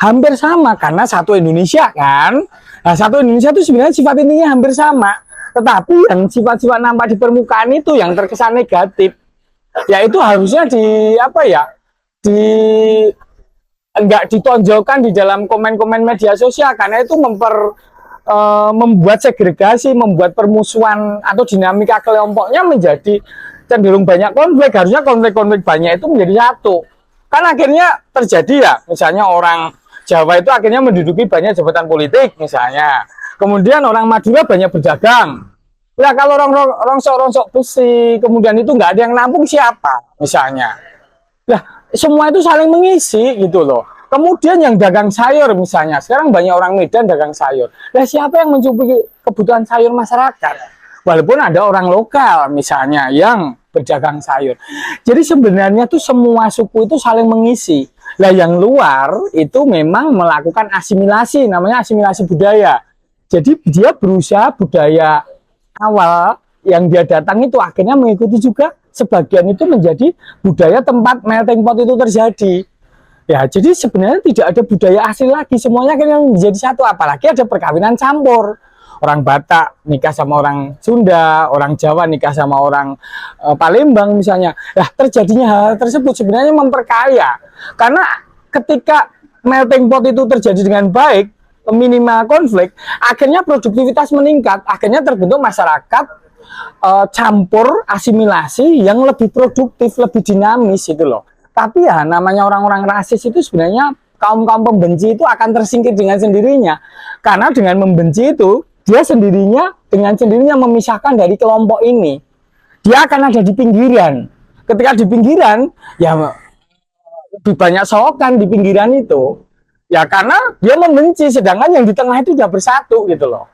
hampir sama karena satu Indonesia kan. Nah, satu Indonesia itu sebenarnya sifat intinya hampir sama. Tetapi yang sifat-sifat nampak di permukaan itu yang terkesan negatif, ya itu harusnya di apa ya? Di enggak ditonjolkan di dalam komen-komen media sosial karena itu membuat segregasi, membuat permusuhan atau dinamika kelompoknya menjadi cenderung banyak konflik. Harusnya konflik-konflik banyak itu menjadi satu. Kan akhirnya terjadi ya, misalnya orang Jawa itu akhirnya menduduki banyak jabatan politik misalnya. Kemudian orang Madura banyak berdagang. Ya kalau rongsok-rongsok besi, kemudian itu nggak ada yang nampung siapa misalnya. Nah, semua itu saling mengisi gitu loh. Kemudian yang dagang sayur misalnya, sekarang banyak orang Medan dagang sayur. Nah, siapa yang mencukupi kebutuhan sayur masyarakat? Walaupun ada orang lokal misalnya yang berdagang sayur. Jadi sebenarnya tuh semua suku itu saling mengisi. Nah, yang luar itu memang melakukan asimilasi, namanya asimilasi budaya. Jadi dia berusaha budaya awal yang dia datang itu akhirnya mengikuti juga, sebagian itu menjadi budaya tempat melting pot itu terjadi. Ya, jadi sebenarnya tidak ada budaya asli lagi, semuanya akhirnya menjadi satu, apalagi ada perkawinan campur. Orang Batak nikah sama orang Sunda, orang Jawa nikah sama orang Palembang misalnya. Nah, terjadinya hal tersebut sebenarnya memperkaya. Karena ketika melting pot itu terjadi dengan baik, minimal konflik, akhirnya produktivitas meningkat, akhirnya terbentuk masyarakat campur asimilasi yang lebih produktif, lebih dinamis gitu loh. Tapi ya namanya orang-orang rasis itu sebenarnya kaum-kaum pembenci itu akan tersingkir dengan sendirinya. Karena dengan membenci itu dia dengan sendirinya memisahkan dari kelompok ini. Dia akan ada di pinggiran. Ketika di pinggiran, ya lebih banyak sokan di pinggiran itu. Ya karena dia membenci, sedangkan yang di tengah itu sudah bersatu gitu loh.